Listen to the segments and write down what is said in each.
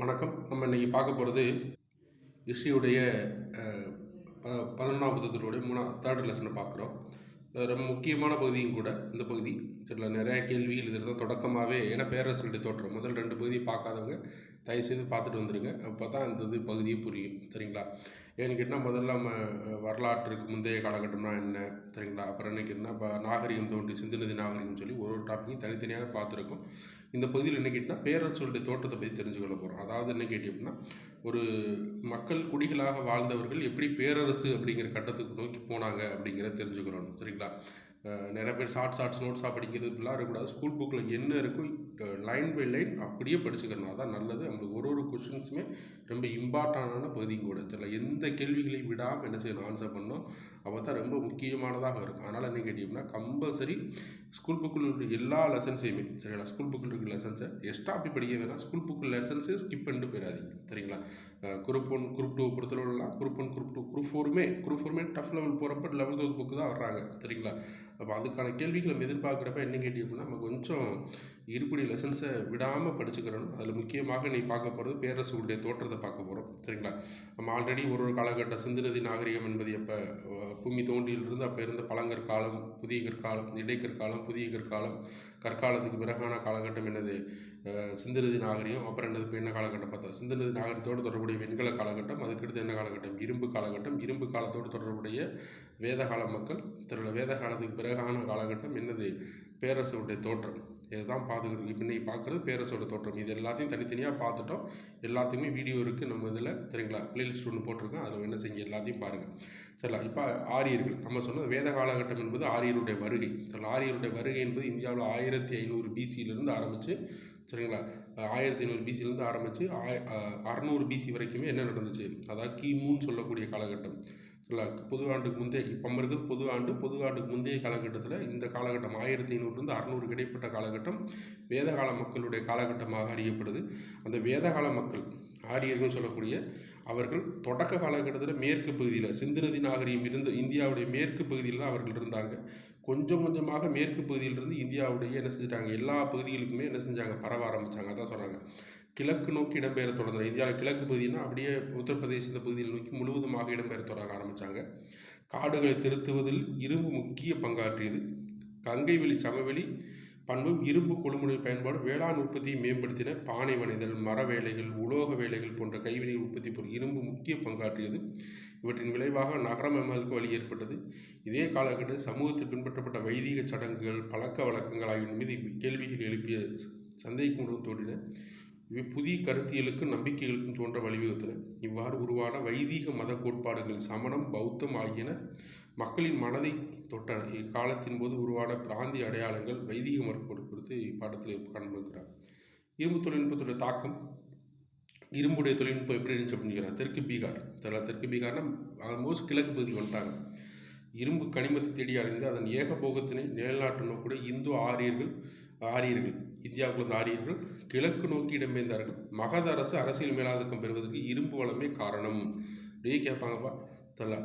வணக்கம். நம்ம இன்னைக்கு பார்க்க போகிறது ஹிஸ்ட்ரியுடைய 11ஆம் புத்தகத்தினுடைய 3rd லெசனை பார்க்குறோம். ரொம்ப முக்கியமான பகுதியும் கூட இந்த பகுதி. சரிங்களா, நிறையா கேள்விகள் இதில் தான் தொடக்கமாகவே. ஏன்னா பேரரசுடைய தோற்றம் முதல் 2 பகுதியை பார்க்காதவங்க தயவுசெய்து பார்த்துட்டு வந்துடுங்க. அப்போ தான் இந்த பகுதியே புரியும். சரிங்களா, ஏன்னு கேட்டால் முதல்ல நம்ம வரலாற்றுக்கு முந்தைய காலகட்டம்னா என்ன, சரிங்களா, அப்புறம் என்ன கேட்டால் இப்போ நாகரிகம் தோன்றி சிந்து நதி நாகரிகம் சொல்லி ஒரு டாப்பிக்கையும் தனித்தனியாக பார்த்துருக்கோம். இந்த பகுதியில் என்ன கேட்டால் பேரரசுடைய தோற்றத்தை பற்றி தெரிஞ்சுக்கொள்ள போகிறோம். அதாவது என்ன கேட்டீங்க அப்படின்னா, ஒரு மக்கள் குடிகளாக வாழ்ந்தவர்கள் எப்படி பேரரசு அப்படிங்கிற கட்டத்துக்கு நோக்கி போனாங்க அப்படிங்கிறத தெரிஞ்சுக்கிறோம். சரிங்களா, நிறைய பேர் ஷார்ட்ஸ் நோட்ஸாக படிக்கிறது இப்படிலாம் இருக்கக்கூடாது. ஸ்கூல் புக்கில் என்ன இருக்கோ லைன் பை லைன் அப்படியே படிச்சுக்கணும். அதான் நல்லது. நம்மளுக்கு ஒரு கொஷின்ஸுமே ரொம்ப இம்பார்ட்டண்டான பகுதியும் கூட. தெரியல, எந்த கேள்விகளையும் விடாமல் என்ன செய்யணும், ஆன்சர் பண்ணணும். அப்போ தான் ரொம்ப முக்கியமானதாக இருக்கும். அதனால் என்ன கேட்டிங்கன்னா, கம்பல்சரி ஸ்கூல் புக்கில் இருக்கிற எல்லா லெசன்ஸையுமே, சரிங்களா, ஸ்கூல் புக்கில் இருக்கிற லெசன்ஸை எக்ஸ்ட்ரா அப்படி படிக்க வேணாம். ஸ்கூல் புக்கில் லெசன்ஸை ஸ்கிப் பண்ணிட்டு போயிடாதீங்க. சரிங்களா, குரூப் 1 குரூப் 2 பொறுத்தளவுலாம் குரூப் 1 குரூப் 2 குரூப் ஃபோருமே டஃப் லெவல் போகிறப்ப 11th புக்கு தான் வர்றாங்க. சரிங்களா, அப்போ அதுக்கான கேள்விகளை நம்ம எதிர்பார்க்குறப்ப என்ன கேட்டீங்க அப்படின்னா, நம்ம கொஞ்சம் இருக்கக்கூடிய லெசன்ஸை விடாமல் படிச்சுக்கிறோம். அதில் முக்கியமாக நீ பார்க்க போகிறது பேரரசுடைய தோற்றத்தை பார்க்க போகிறோம். சரிங்களா, நம்ம ஆல்ரெடி ஒரு காலகட்டம் சிந்து நதி நாகரிகம் என்பது எப்போ பூமி தோன்றியிலிருந்து அப்போ இருந்த பழங்கற்காலம், புதிய கற்காலம், இடைக்கற்காலம், புதிய கற்காலம், கற்காலத்துக்கு பிறகான காலகட்டம் என்னது, சிந்து நதி நாகரிகம். அப்புறம் என்னது, இப்போ என்ன காலகட்டம் பார்த்தா சிந்து நதி நாகரிகத்தோடு தொடர்புடைய வெண்கல காலகட்டம். அதுக்கடுத்து என்ன காலகட்டம், இரும்பு காலகட்டம். இரும்பு காலத்தோடு தொடர்புடைய வேதகால மக்கள். வேத காலத்துக்கு பிறகான காலகட்டம் என்னது, பேரரசுடைய தோற்றம். இதுதான் பார்த்துக்கிட்டு இப்போ இன்றைக்கி பார்க்குறது பேரரசோட தோற்றம். இது எல்லாத்தையும் தனித்தனியாக பார்த்துட்டோம். எல்லாத்துக்குமே வீடியோ இருக்குது நம்ம இதில். சரிங்களா, பிளேலிஸ்ட் ஒன்று போட்டிருக்கேன், அதில் என்ன செய்ய எல்லாத்தையும் பாருங்கள். சரிங்களா, இப்போ ஆரியர்கள் நம்ம சொன்னது வேத காலகட்டம் என்பது ஆரியருடைய வருகை. சரிங்களா, ஆரியருடைய வருகை என்பது இந்தியாவில் 1500 பிசியிலிருந்து ஆரம்பித்து, சரிங்களா, 1500 பிசியிலேருந்து ஆரம்பித்து 600 பிசி வரைக்குமே என்ன நடந்துச்சு, அதாவது கிமுன்னு சொல்லக்கூடிய காலகட்டம். சரிங்களா, பொது ஆண்டுக்கு முந்தைய இப்போ இருக்கிறது பொது ஆண்டுக்கு முந்தைய காலகட்டத்தில் இந்த காலகட்டம் 1500லேருந்து 600 இடைப்பட்ட காலகட்டம் வேதகால மக்களுடைய காலகட்டமாக அறியப்படுது. அந்த வேதகால மக்கள் ஆரியர்கள் சொல்லக்கூடிய அவர்கள் தொடக்க காலகட்டத்தில் மேற்கு பகுதியில் சிந்து நதி நாகரிகம் இருந்த இந்தியாவுடைய மேற்கு பகுதியில் தான் அவர்கள் இருந்தாங்க. கொஞ்சம் கொஞ்சமாக மேற்கு பகுதியிலிருந்து இந்தியாவுடைய என்ன செஞ்சிட்டாங்க, எல்லா பகுதிகளுக்குமே என்ன செஞ்சாங்க, பரவ ஆரம்பித்தாங்க. அதான் சொல்கிறாங்க, கிழக்கு நோக்கி இடம்பெயர தொடர்ந்தாங்க. இந்தியாவில் கிழக்கு பகுதினா அப்படியே உத்தரப்பிரதேச பகுதியில் நோக்கி முழுவதுமாக இடம்பெயர தொடங்க ஆரம்பித்தாங்க. காடுகளை திருத்துவதில் இரும்பு முக்கிய பங்காற்றியது. கங்கை வெளி சமவெளி பண்பும் இரும்பு கொள்முதல் பயன்பாடு வேளாண் உற்பத்தியை மேம்படுத்தின. பானை வனைதல், மர வேலைகள், உலோக வேலைகள் போன்ற கைவினை உற்பத்தி பொருள் இரும்பு முக்கிய பங்காற்றியது. இவற்றின் விளைவாக நகரமயமாதலுக்கு வழி ஏற்பட்டது. இதே காலகட்டத்தில் சமூகத்தில் பின்பற்றப்பட்ட வைதிக சடங்குகள், பழக்க வழக்கங்கள் ஆகிய மீது கேள்விகள் எழுப்பிய சந்தேகம் கொண்டு தோன்றின. இவை புதிய கருத்தியலுக்கும் நம்பிக்கைகளுக்கும் தோன்ற வழிவகுத்தன. இவ்வாறு உருவான வைதீக மத கோட்பாடுகள் சமணம், பௌத்தம் ஆகியன மக்களின் மனதை தொட்டன. இக்காலத்தின் போது உருவான பிராந்திய அடையாளங்கள் வைதீக மறுப்பாடு குறித்து இப்பாடத்தில் காண்பிக்கிறார். இரும்பு தொழில்நுட்பத்துடைய தாக்கம். இரும்புடைய தொழில்நுட்பம் எப்படி இருந்துச்சு அப்படிங்கிறார். தெற்கு பீகார், தெற்கு பீகார்னா ஆல்மோஸ்ட் கிழக்கு பகுதி வந்துட்டாங்க. இரும்பு கனிமத்தை தேடி அடைந்து அதன் ஏகபோகத்தினை நிலைநாட்டு நோக்குடைய இந்து ஆரியர்கள் இந்தியாவுக்கு வந்த ஆரியர்கள் கிழக்கு நோக்கி இடம்பெயர்ந்தார்கள். மகத அரசு அரசியல் மேலாதிக்கம் பெறுவதற்கு இரும்பு வளமே காரணம். அப்படியே கேட்பாங்கப்பா. தெரியல,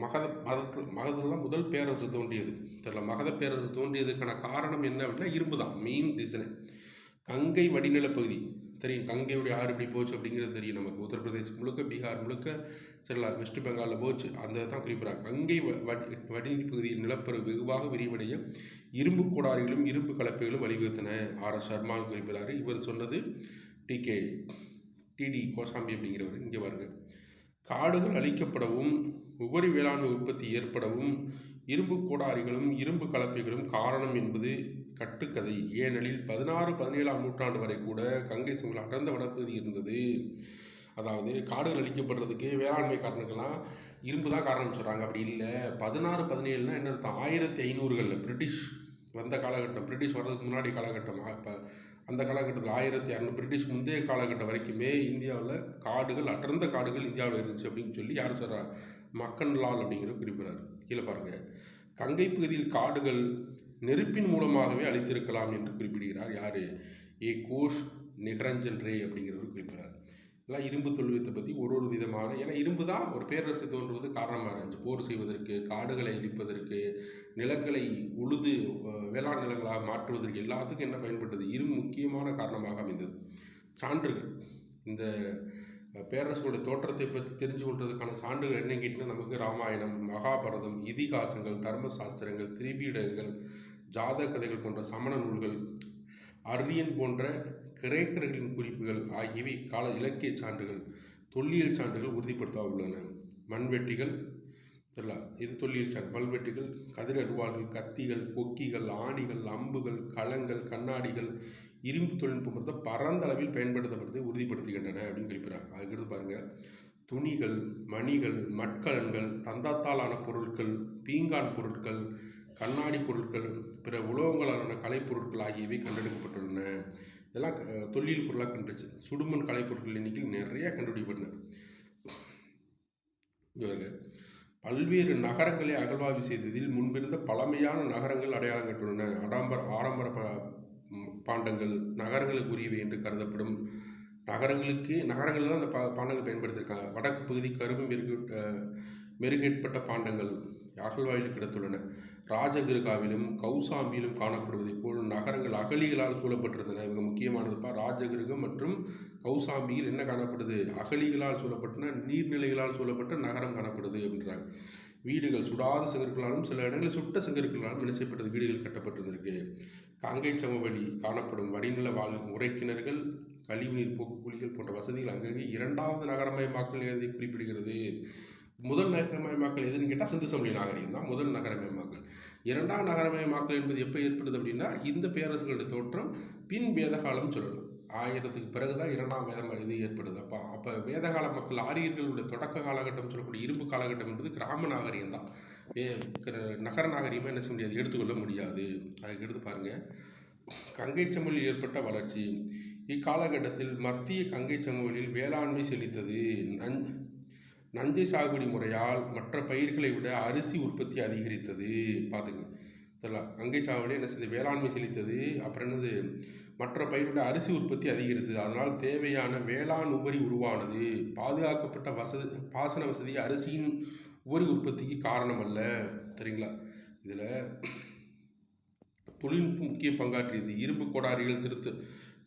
மகதத்தில் தான் முதல் பேரரசு தோன்றியது. தெரியல, மகத பேரரசு தோன்றியதுக்கான காரணம் என்ன அப்படின்னா இரும்பு தான் மெயின் ரீசனு. கங்கை வடிநில பகுதி தெரியும், கங்கையுடைய ஆறு இப்படி போச்சு அப்படிங்கிறது தெரியும் நமக்கு. உத்தரப்பிரதேசம் முழுக்க, பீகார் முழுக்க, சரிங்களா, வெஸ்ட் பெங்காலில் போச்சு. அந்த தான் குறிப்பிட்றாங்க. கங்கை வடிநில பகுதியில் நிலப்பரப்பு வெகுவாக விரிவடைய இரும்பு கோடாரிகளும் இரும்பு கலப்பைகளும் வழிவகுத்தன. RS சர்மா குறிப்பிடாரு. இவர் சொன்னது TD கோசாம்பி அப்படிங்கிறவர். இங்கே பாருங்க, காடுகள் அழிக்கப்படவும் உபரி வேளாண்மை உற்பத்தி ஏற்படவும் இரும்பு கோடாரிகளும் இரும்பு கலப்பைகளும் காரணம் என்பது கட்டுக்கதை. ஏனெனில் 16-17ஆம் நூற்றாண்டு வரை கூட கங்கை சமவெளி அடர்ந்த வடப்பகுதி இருந்தது. அதாவது காடுகள் அழிக்கப்படுறதுக்கு வேளாண்மை காரணங்கள்லாம் இரும்பு தான் காரணம் சொல்கிறாங்க. அப்படி இல்லை. 16-17னா என்ன அர்த்தம், 1500களில் பிரிட்டிஷ் வந்த காலகட்டம், பிரிட்டிஷ் வர்றதுக்கு முன்னாடி காலகட்டம். இப்போ அந்த காலகட்டத்தில் 1600 பிரிட்டிஷ் முந்தைய காலகட்டம் வரைக்குமே இந்தியாவில் காடுகள், அடர்ந்த காடுகள் இந்தியாவில் இருந்துச்சு அப்படின்னு சொல்லி யார் சொல்கிறா, மக்கன்லால் அப்படிங்கிற குறிப்பிடார். கீழே பாருங்கள், கங்கை பகுதியில் காடுகள் நெருப்பின் மூலமாகவே அழித்திருக்கலாம் என்று குறிப்பிடுகிறார். யார், கோஷ் நிகரஞ்சன் ரே அப்படிங்கிறவர் குறிப்பிடார். இதெல்லாம் இரும்பு தொழில்நுட்பத்தை பற்றி ஒரு விதமான, ஏன்னா இரும்பு தான் ஒரு பேரரசு தோன்றுவது காரணமாக இருந்துச்சு. போர் செய்வதற்கு, காடுகளை அழிப்பதற்கு, நிலங்களை உழுது வேளாண் நிலங்களாக மாற்றுவதற்கு எல்லாத்துக்கும் என்ன பயன்பட்டது, இரும்பு முக்கியமான காரணமாக அமைந்தது. சான்றுகள் இந்த பேரரசுடைய தோற்றத்தை பற்றி தெரிஞ்சு கொள்வதற்கான சான்றுகள் என்ன கேட்டால் நமக்கு ராமாயணம், மகாபாரதம், இதிகாசங்கள், தர்மசாஸ்திரங்கள், திரிபீடங்கள், ஜாதக கதைகள் போன்ற சமண நூல்கள், அர்ரியன் போன்ற கிரேக்கர்களின் குறிப்புகள் ஆகியவை கால இலக்கிய சான்றுகள், தொல்லியல் சான்றுகள் உறுதிப்படுத்த உள்ளன. மண்வெட்டிகள் இது தொல்லியல் சான்று. பல்வெட்டிகள், கதிர் அருவாள்கள், கத்திகள், கொக்கிகள், ஆணிகள், அம்புகள், களங்கள், கண்ணாடிகள், இரும்பு தொழில்நுட்பம் பொறுத்த பரந்த அளவில் பயன்படுத்தப்படுவதை உறுதிப்படுத்துகின்றன அப்படின்னு குறிப்பிட்றாங்க. அதுக்கடுத்து பாருங்கள், துணிகள், மணிகள், மட்கலன்கள், தந்தத்தாலான பொருட்கள், பீங்கான் பொருட்கள், கண்ணாடி பொருட்கள், பிற உலோகங்களாலான கலைப்பொருட்கள் ஆகியவை கண்டெடுக்கப்பட்டுள்ளன. இதெல்லாம் தொல்லியல் பொருளாக கண்டுச்சு. சுடுமண் கலைப்பொருட்கள் எண்ணிக்கை நிறையா கண்டுபிடிக்கப்பட்டன. பல்வேறு நகரங்களை அகழ்வாய்வு செய்ததில் முன்பிருந்த பழமையான நகரங்கள் அடையாளம் கண்டுள்ளன. ஆடம்பர பாண்டங்கள் நகரங்களுக்கு உரியவை என்று கருதப்படும் நகரங்களில் தான் அந்த பாண்டங்கள் பயன்படுத்தியிருக்காங்க. வடக்கு பகுதி கரும்பு மெருகேற்பட்ட பாண்டங்கள் அகழ்வாயில் கிடைத்துள்ளன. ராஜகிருகாவிலும் கௌசாம்பியிலும் காணப்படுவதைப் போல் நகரங்கள் அகழிகளால் சூழப்பட்டிருந்தன. மிக முக்கியமானதுப்பா, ராஜகிருகம் மற்றும் கௌசாம்பியில் என்ன காணப்படுது? அகழிகளால் சூழப்பட்டன, நீர்நிலைகளால் சூழப்பட்ட நகரம் காணப்படுது அப்படின்றாங்க. வீடுகள் சுடாத செங்கற்களாலும் சில இடங்களில் சுட்ட செங்கற்களாலும் இணைக்கப்பட்டது வீடுகள் கட்டப்பட்டிருந்திருக்கு. காங்கை சமவெளி காணப்படும் வடிநில உரைக்கிணறுகள், கழிவுநீர் போக்கு குழிகள் போன்ற வசதிகள் அங்கங்கே இரண்டாவது நகரமயமாக்கல் நிகழ்வை குறிப்பிடுகிறது. முதல் நகரமயமாக்கல் எதுன்னு கேட்டால் சிந்து சமவெளி நாகரிகம் தான் முதல் நகரமயமாக்கல். இரண்டாம் நகரமயமாக்கல் என்பது எப்போ ஏற்படுது அப்படின்னா இந்த பேரரசுகளுடைய தோற்றம் பின் வேதகாலம் சொல்லலாம். 1000க்கு பிறகு தான் இரண்டாம் இது ஏற்படுது. அப்போ வேதகால மக்கள் ஆரியர்களுடைய தொடக்க காலகட்டம் சொல்லக்கூடிய இரும்பு காலகட்டம் என்பது கிராம நாகரிகம் தான். நகர நாகரிகமாக என்ன செய்ய முடியாது, எடுத்துக்கொள்ள முடியாது. அதுக்கு எடுத்து பாருங்கள், கங்கை சமவெளியில் ஏற்பட்ட வளர்ச்சி. இக்காலகட்டத்தில் மத்திய கங்கை சமவெளியில் வேளாண்மை செழித்தது. நஞ்சை சாகுபடி முறையால் மற்ற பயிர்களை விட அரிசி உற்பத்தி அதிகரித்தது. பார்த்துங்க சரிங்களா, கங்கை சாகுபடி என்ன செய்யுது, வேளாண்மை செழித்தது. அப்புறம் என்னது, மற்ற பயிரோட அரிசி உற்பத்தி அதிகரித்தது. அதனால் தேவையான வேளாண் உபரி உருவானது. பாதுகாக்கப்பட்ட பாசன வசதி அரிசியின் உபரி உற்பத்திக்கு காரணம் அல்ல. சரிங்களா, இதில் தொழில்நுட்பம் முக்கிய பங்காற்றியது. இரும்பு கோடாரிகள்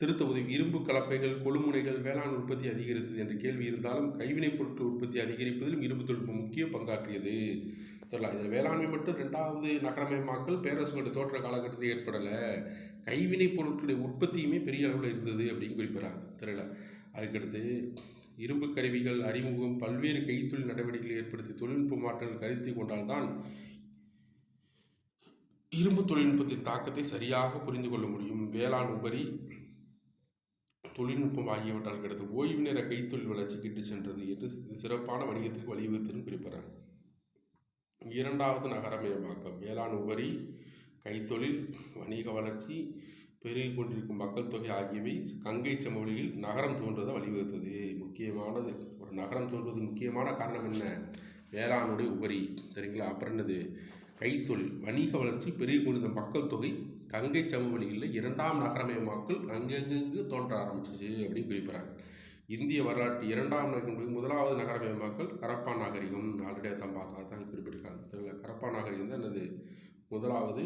திருத்த உதவி, இரும்பு கலப்பைகள், கொழுமுனைகள், வேளாண் உற்பத்தி அதிகரித்தது என்ற கேள்வி இருந்தாலும் கைவினைப் பொருட்கள் உற்பத்தி அதிகரிப்பதிலும் இரும்பு தொழில்நுட்பம் முக்கிய பங்காற்றியது. தெரியல, இதில் வேளாண்மை மட்டும் ரெண்டாவது நகரமயமாக்கல் பேரரசுகளுடைய தோற்ற காலகட்டத்தில் ஏற்படலை. கைவினைப் பொருட்களுடைய உற்பத்தியுமே பெரிய அளவில் இருந்தது அப்படின்னு குறிப்பிட்றாங்க. தெரியல, அதுக்கடுத்து இரும்பு கருவிகள் அறிமுகம், பல்வேறு கைத்தொழில் நடவடிக்கைகளை ஏற்படுத்தி தொழில்நுட்ப மாற்றங்கள் கருத்தி கொண்டால்தான் இரும்பு தொழில்நுட்பத்தின் தாக்கத்தை சரியாக புரிந்து கொள்ள முடியும். வேளாண் உபரி தொழில்நுட்பம் ஆகியவற்றால் கிடைத்த ஓய்வு நேர கைத்தொழில் வளர்ச்சிக்கு இட்டு சென்றது என்று சிறப்பான வணிகத்திற்கு வழிவகுத்துன்னு குறிப்பிட்றாங்க. இரண்டாவது நகரமயமாக்கம், வேளாண் உபரி, கைத்தொழில், வணிக வளர்ச்சி, பெருகி கொண்டிருக்கும் மக்கள் தொகை ஆகியவை கங்கை சமவெளியில் நகரம் தோன்றுவதை வழிவகுத்தது. முக்கியமானது, ஒரு நகரம் தோன்றுவது முக்கியமான காரணம் என்ன? வேளாணுடைய உபரி. சரிங்களா, அப்புறம் என்னது, கைத்தொழில், வணிக வளர்ச்சி, பெருகி கொண்டிருந்த மக்கள் தொகை கங்கை சமவெளிகளில் இரண்டாம் நகரமயமாக்கல் அங்கங்கு தோன்ற ஆரம்பிச்சிச்சு அப்படின்னு குறிப்பிட்றாங்க. இந்திய வரலாற்று இரண்டாம் முதலாவது நகரமயமாக்கல் ஹரப்பா நாகரிகம். ஆல்ரெடி தான் பார்த்தா தான் குறிப்பிட்டிருக்காங்க. தெரியல, ஹரப்பா நாகரிகம் தான் என்னது, முதலாவது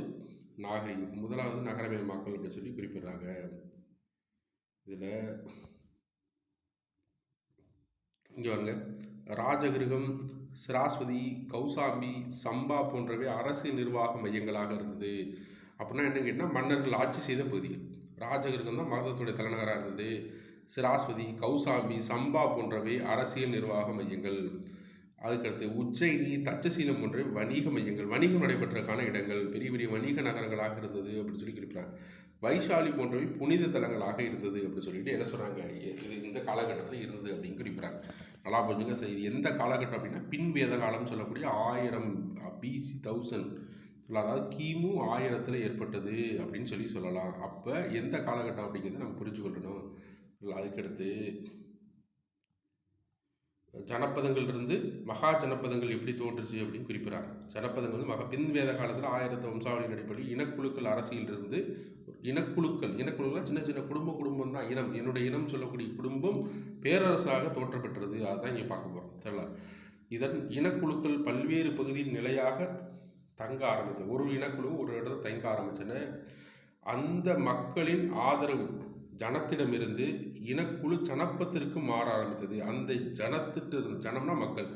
நாகரிகம், முதலாவது நகரமயமாக்கல் அப்படின்னு சொல்லி குறிப்பிட்றாங்க. இதில் இங்கே வாங்க, ராஜகிருகம், சிராஸ்வதி, கௌசாம்பி, சம்பா போன்றவை அரசு நிர்வாக மையங்களாக இருந்தது. அப்படின்னா என்ன கேட்டால் மன்னர்கள் ஆட்சி செய்த பகுதிகள். ராஜகிருகம் தான் மகதத்துடைய தலைநகராக இருந்தது. சிராஸ்வதி, கௌசாம்பி, சம்பா போன்றவை அரசியல் நிர்வாக மையங்கள். அதுக்கடுத்து உஜ்ஜயினி, தட்சசீலம் போன்ற வணிக மையங்கள், வணிகம் நடைபெற்றக்கான இடங்கள், பெரிய பெரிய வணிக நகரங்களாக இருந்தது அப்படின்னு சொல்லி குறிப்பிட்றாங்க. வைசாலி போன்றவை புனித தலங்களாக இருந்தது அப்படின்னு சொல்லிட்டு என்ன சொல்கிறாங்க, இது இந்த காலகட்டத்தில் இருந்தது அப்படின்னு குறிப்பிட்றாங்க. நல்லா புரிஞ்சுங்க. சரி, இது எந்த காலகட்டம் அப்படின்னா பின் வேத காலம் சொல்லக்கூடிய 1000 BC 1000, அதாவது கிமு 1000 ஏற்பட்டது அப்படின்னு சொல்லலாம். அப்போ எந்த காலகட்டம் அப்படிங்கிறத நம்ம புரிஞ்சுக்கொள்ளணும். அதுக்கடுத்து ஜனப்பதங்கள் இருந்து மகா ஜனப்பதங்கள் எப்படி தோன்றுச்சு அப்படின்னு குறிப்பிட்றாங்க. ஜனப்பதங்கள் வந்து பின் வேத காலத்தில் 1000 வம்சாவளியின் அடிப்படையில் இனக்குழுக்கள் அரசியல் இருந்து இனக்குழுக்கள் சின்ன சின்ன குடும்பம் தான் இனம். என்னுடைய இனம் சொல்லக்கூடிய குடும்பம் பேரரசாக தோற்றப்பெற்றது. அதுதான் இங்கே பார்க்க போகிறோம். சரிங்களா, இதன் இனக்குழுக்கள் பல்வேறு பகுதியில் நிலையாக தங்க ஆரம்பித்தது. ஒரு இனக்குழு ஒரு இடத்துல தங்க ஆரம்பிச்சுன்னு அந்த மக்களின் ஆதரவு ஜனத்திடமிருந்து இனக்குழு ஜனப்பத்திற்கு மாற ஆரம்பித்தது. அந்த ஜனத்திட்ட இருந்து, ஜனம்னா மக்கள்,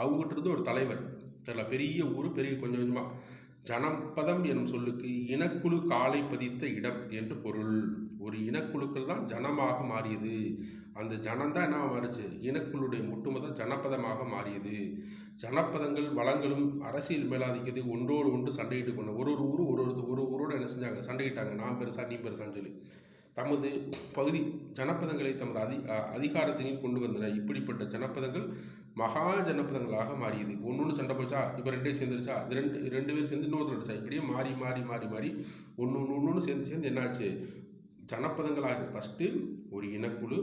அவங்ககிட்ட இருந்து ஒரு தலைவர், சில பெரிய ஊர், பெரிய கொஞ்சம் கொஞ்சமாக ஜனப்பதம் எனும் சொல்லுக்கு இனக்குழு காலை பதித்த இடம் என்று பொருள். ஒரு இனக்குழுக்கள் தான் ஜனமாக மாறியது. அந்த ஜனம் தான் என்ன மாறிச்சு, இனக்குழுடைய ஒட்டுமொத்த ஜனப்பதமாக மாறியது. ஜனப்பதங்கள் வளங்களும் அரசியல் மேலாதிக்கத்தை ஒன்றோடு ஒன்று சண்டையிட்டு கொண்டு ஒரு ஊரோடு என்ன செஞ்சாங்க, சண்டையிட்டாங்க. நான் பெருசா நீ பெருசான்னு சொல்லி தமது பகுதி ஜனப்பதங்களை தமது அதிகாரத்தினையும் கொண்டு வந்தன. இப்படிப்பட்ட ஜனப்பதங்கள் மகா ஜனப்பதங்களாக மாறியது. இப்போ ஒன்று சண்டை போச்சா, இப்போ ரெண்டே சேர்ந்துருச்சா, இது ரெண்டு பேர் சேர்ந்து இன்னொருத்தர் அடிச்சா, இப்படியே மாறி மாறி மாறி மாறி ஒன்று சேர்ந்து என்னாச்சு, ஜனப்பதங்களாக. ஃபஸ்ட்டு ஒரு இனக்குழு,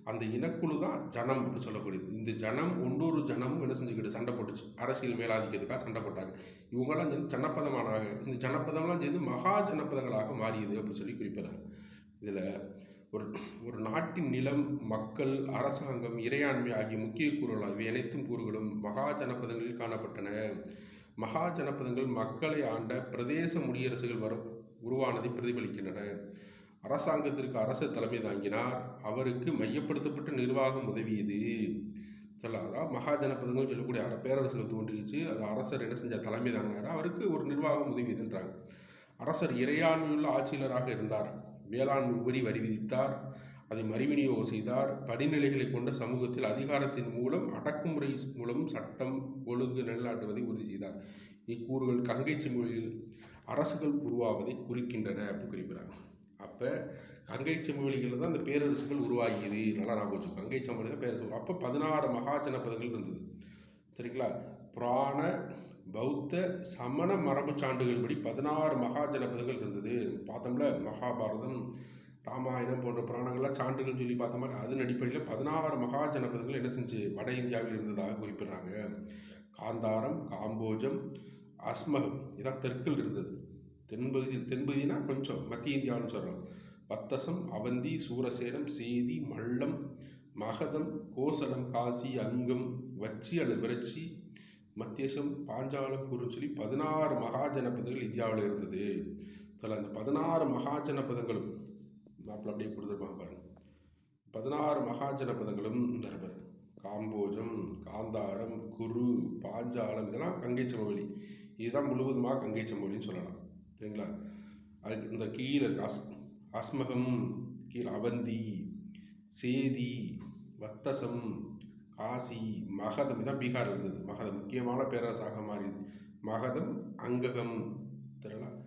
அந்த இனக்குழு தான் ஜனம் அப்படி சொல்லக்கூடியது. இந்த ஜனம் ஒன்றொரு ஜனமும் என்ன செஞ்சுக்கிட்டு சண்டை போட்டுச்சு, அரசியல் மேலாதிக்கிறதுக்காக சண்டை போட்டாங்க. இவங்கெல்லாம் சேர்ந்து ஜனப்பதமானாங்க. இந்த ஜனப்பதம்லாம் சேர்ந்து மகா ஜனப்பதங்களாக மாறியது அப்படின்னு சொல்லி குறிப்பிடாங்க. இதில் ஒரு நாட்டின் நிலம், மக்கள், அரசாங்கம், இறையாண்மை ஆகிய முக்கிய கூறுகள் இவை அனைத்தும் கூறுகளும் மகா ஜனப்பதங்களில் காணப்பட்டன. மகா ஜனப்பதங்கள் மக்களை ஆண்ட பிரதேச முடியரசுகள் உருவானதை பிரதிபலிக்கின்றன. அரசாங்கத்திற்கு அரசர் தலைமை தாங்கினார், அவருக்கு மையப்படுத்தப்பட்ட நிர்வாகம் உதவியது. அதாவது மகா ஜனப்பதங்கள் சொல்லக்கூடிய பேரரசுகள் தோன்றிச்சு, அது அரசர் என்ன செஞ்சார், தலைமை தாங்கினார், அவருக்கு ஒரு நிர்வாகம் உதவியதுன்றாங்க. அரசர் இறையாண்மையுள்ள ஆட்சியாளராக இருந்தார். வேளாண்மை உபரி வரி விதித்தார், அதை மறுவிநியோகம் செய்தார். படிநிலைகளை கொண்ட சமூகத்தில் அதிகாரத்தின் மூலம் அடக்குமுறை மூலம் சட்டம் ஒழுங்கு நிலைநாட்டுவதை உறுதி செய்தார். இக்கூறுகள் கங்கை சமவெளியில் அரசுகள் உருவாவதை குறிக்கின்றன அப்படின்னு குறிப்பிடாங்க. அப்போ கங்கை சமவெளிகளில் தான் அந்த பேரரசுகள் உருவாகியது. நல்லா நான் வச்சு, கங்கை சமவெளி தான் பேரரசு. அப்போ 16 மகா ஜனப்பதங்கள் இருந்தது. சரிங்களா? புராண பௌத்த சமண மரபு சான்றுகள் படி 16 மகா ஜனப்பதங்கள் இருந்தது. பார்த்தோம்ல, மகாபாரதம், ராமாயணம் போன்ற புராணங்கள்லாம் சான்றுகள் சொல்லி பார்த்தோம்ல, அதன் அடிப்படையில் 16 மகா ஜனப்பதங்கள் என்ன செஞ்சு வட இந்தியாவில் இருந்ததாக குறிப்பிடுறாங்க. காந்தாரம், காம்போஜம், அஸ்மகம் இதான் தெற்கில் இருந்தது. தென்பகுதினா கொஞ்சம் மத்திய இந்தியான்னு சொல்கிறோம். பத்தசம், அவந்தி, சூரசேனம், சேதி, மல்லம், மகதம், கோசலம், காசி, அங்கம், வச்சி அல்லது விரட்சி, மத்தியசம், பாஞ்சாலம், குருன்னு சொல்லி 16 மகா ஜனப்பதங்கள் இந்தியாவில் இருந்தது. அதில் அந்த 16 மகா ஜனப்பதங்களும் மாப்பிள்ள அப்படியே கொடுத்துருப்பாங்க பாருங்கள். 16 மகா ஜனப்பதங்களும் இந்த காம்போஜம், காந்தாரம், குரு, பாஞ்சாலம் இதெல்லாம் கங்கை சமவெளி. இதுதான் முழுவதுமாக கங்கை சமவெளின்னு சொல்லலாம். சரிங்களா? அது இந்த கீழே அஸ்மகம், கீழே அவந்தி, சேதி, வத்தசம், காசி, மகதம் இதான் பீகாரில் இருந்தது. மகதம் முக்கியமான பேரரசாக மாறியது. மகதம், அங்ககம் தெரியலாம்,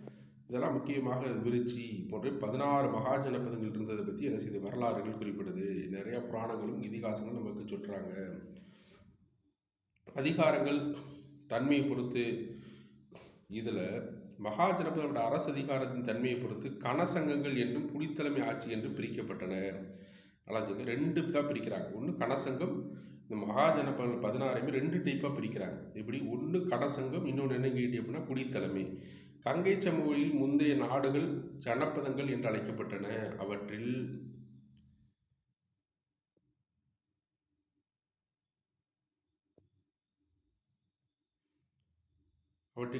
இதெல்லாம் முக்கியமாக விருச்சி போன்ற 16 மகா ஜனப்பதங்கள் இருந்ததை பற்றி என்ன செய்து வரலாறுகள் குறிப்பிடுது. நிறையா புராணங்களும் இதிகாசங்களும் நமக்கு சொல்கிறாங்க. அதிகாரங்கள் தன்மையை பொறுத்து இதில் மகா ஜனப்பதோட அரசு அதிகாரத்தின் தன்மையை பொறுத்து கனசங்கங்கள் என்றும் குடித்தலைமை ஆட்சி என்றும் பிரிக்கப்பட்டன. நல்லா ரெண்டு தான் பிரிக்கிறாங்க. ஒன்று கனசங்கம், இந்த மகா ஜனப்பதங்கள் 16 2 டைப்பாக பிரிக்கிறாங்க. இப்படி ஒன்று கனசங்கம், இன்னொன்று என்ன கேட்டி அப்படின்னா குடித்தலைமை. கங்கை சமவெளியில் முந்தைய நாடுகள் ஜனப்பதங்கள் என்று அழைக்கப்பட்டன. அவற்றில்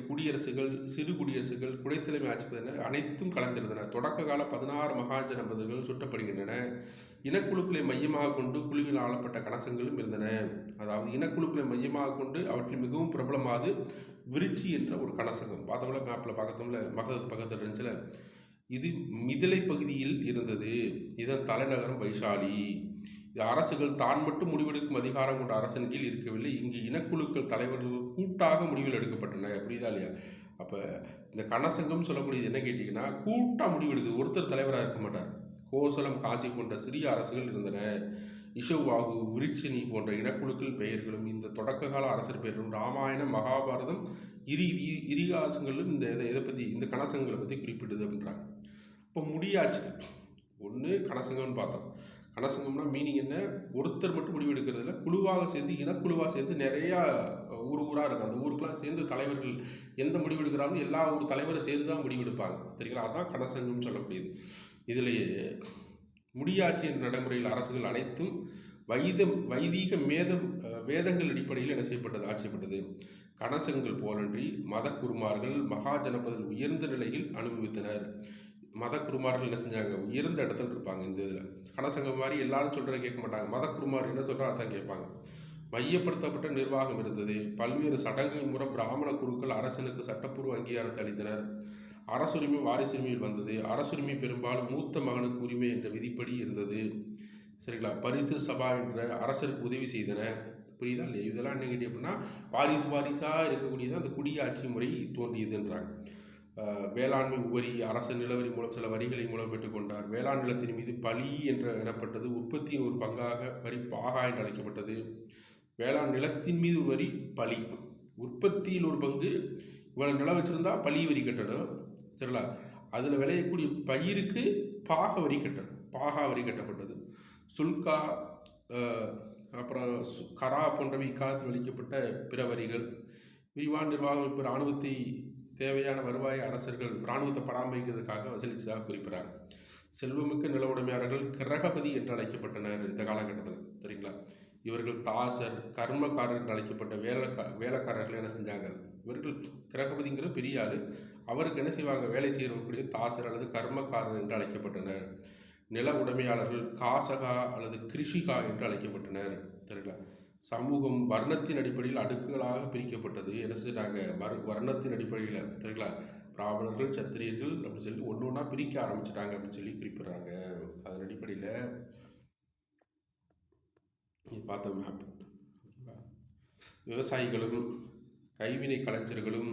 குடியரசுகள், சிறு குடியரசுகள், குடைத்தலைமை ஆட்சி அனைத்தும் கலந்திருந்தன. தொடக்க கால 16 மகா ஜனப்பதங்கள் சுட்டப்படுகின்றன. இனக்குழுக்களை மையமாக கொண்டு குழுவில் ஆளப்பட்ட கனசங்களும் இருந்தன. அதாவது இனக்குழுக்களை மையமாக கொண்டு அவற்றில் மிகவும் பிரபலமானது விருச்சி என்ற ஒரு கனசங்கம். பார்த்தோம்ல, மேப்பில் பார்த்தோம்ல, மகதத்து பக்கத்தில் இருந்துச்சுல, இது மிதிலை பகுதியில் இருந்தது. இதன் தலைநகரம் வைசாலி. இது அரசுகள் தான் மட்டும் முடிவெடுக்கும் அதிகாரம் கொண்ட அரசன் கீழ் இருக்கவில்லை. இங்கு இனக்குழுக்கள் தலைவர்கள் கூட்டாக முடிவில் எடுக்கப்பட்டன. புரியுதா இல்லையா? அப்போ இந்த கனசங்கம் சொல்லக்கூடியது என்ன கேட்டிங்கன்னா, கூட்டாக முடிவெடுக்குது, ஒருத்தர் தலைவராக இருக்க மாட்டார். கோசலம், காசி போன்ற சிறிய அரசுகள் இருந்தன. இஷவாகு, விருச்சினி போன்ற இனக்குழுக்கள் பெயர்களும் இந்த தொடக்க கால அரசர் பெயர்களும் ராமாயணம், மகாபாரதம் இதிகாசங்களும் இந்த இதை பற்றி, இந்த கனசங்களை பற்றி குறிப்பிடுது அப்படின்றாங்க. இப்போ முடியாச்சு. ஒன்று கனசங்கம்னு பார்த்தோம். கனசங்கம்னா மீனிங் என்ன, ஒருத்தர் மட்டும் முடிவு எடுக்கிறதுல குழுவாக சேர்ந்து, இனக்குழுவாக சேர்ந்து நிறையா ஊராக இருக்கும். அந்த ஊருக்கெலாம் சேர்ந்து தலைவர்கள் எந்த முடிவு எடுக்கிறாலும் எல்லா ஊர் தலைவரும் சேர்ந்து தான் முடிவு எடுப்பாங்க. சரிங்களா? அதுதான் கனசங்கம்னு சொல்லக்கூடியது. இதிலேயே முடியாட்சி என்ற நடைமுறையில் அரசுகள் அனைத்தும் வைதீக வேதங்கள் அடிப்படையில் என்ன செய்யப்பட்டது, ஆட்சியப்பட்டது. கனசங்கள் போலன்றி மத குருமார்கள் மகா ஜனப்பதில் உயர்ந்த நிலையில் அனுபவித்தனர். மத குருமார்கள் என்ன செஞ்சாங்க, உயர்ந்த இடத்துல இருப்பாங்க. இந்த இதில் கனசங்கம் மாதிரி எல்லாரும் சொல்கிறத கேட்க மாட்டாங்க. மத குருமார் என்ன சொல்கிறோம் அதான் கேட்பாங்க. மையப்படுத்தப்பட்ட நிர்வாகம் இருந்தது. பல்வேறு சடங்கு மூலம் பிராமண குருக்கள் அரசனுக்கு சட்டப்பூர்வ அங்கீகாரத்தை அளித்தனர். அரசுரிமை வாரிசுரிமையில் வந்தது. அரசுரிமை பெரும்பாலும் மூத்த மகனுக்கு உரிமை என்ற விதிப்படி இருந்தது. சரிங்களா? பரித்து சபா என்ற அரசருக்கு உதவி செய்தன. புரியுதா இல்லையா? இதெல்லாம் என்ன கேட்டி அப்படின்னா வாரிசாக இருக்கக்கூடியது அந்த குடியாட்சி முறை தோன்றியதுன்றாங்க. வேளாண்மை உபரி அரச நிலவரி மூலம் சில வரிகளை மூலம் பெற்றுக்கொண்டார். வேளாண் நிலத்தின் மீது பலி என்று எனப்பட்டது. உற்பத்தியின் ஒரு பங்காக வரி பாகா என்று அழைக்கப்பட்டது. வேளாண் நிலத்தின் மீது வரி பலி, உற்பத்தியில் ஒரு பங்கு. இவ்வளவு நிலம் வச்சுருந்தா பலி வரி கட்டணும். சரிங்களா? அதில் விளையக்கூடிய பயிருக்கு பாக வரி கட்டணும். பாகா வரி கட்டப்பட்டது. சுல்கா, அப்புறம் கரா போன்றவை இக்காலத்தில் அளிக்கப்பட்ட பிற வரிகள். விரிவான நிர்வாகம் இப்போ இராணுவத்தை தேவையான வருவாய் அரசர்கள் இராணுவத்தை பராமரிக்கிறதுக்காக வசூலித்ததாக குறிப்பிடார். செல்வமிக்க நில உடைமையாளர்கள் கிரகபதி என்று அழைக்கப்பட்டனர் இந்த காலகட்டத்தில். சரிங்களா? இவர்கள் தாசர், கர்மக்காரர் என்று அழைக்கப்பட்ட வேலைக்காரர்கள் என்ன செஞ்சாங்க, இவர்கள் கிரகபதிங்கிற பெரிய ஆள், அவருக்கு என்ன செய்வாங்க, வேலை செய்யக்கூடிய தாசர் அல்லது கர்மக்காரர் என்று அழைக்கப்பட்டனர். நில உடைமையாளர்கள் காசகா அல்லது கிருஷிகா என்று அழைக்கப்பட்டனர். சரிங்களா? சமூகம் வர்ணத்தின் அடிப்படையில் அடுக்குகளாக பிரிக்கப்பட்டது. என்ன செஞ்சாங்க, வர்ணத்தின் அடிப்படையில். சரிங்களா? பிராமணர்கள், சத்திரியர்கள் அப்படின்னு சொல்லி ஒன்று ஒன்றா பிரிக்க ஆரம்பிச்சிட்டாங்க அப்படின்னு சொல்லி குறிப்பிட்றாங்க. அதன் அடிப்படையில் பார்த்த மேப். விவசாயிகளும் கைவினை கலைஞர்களும்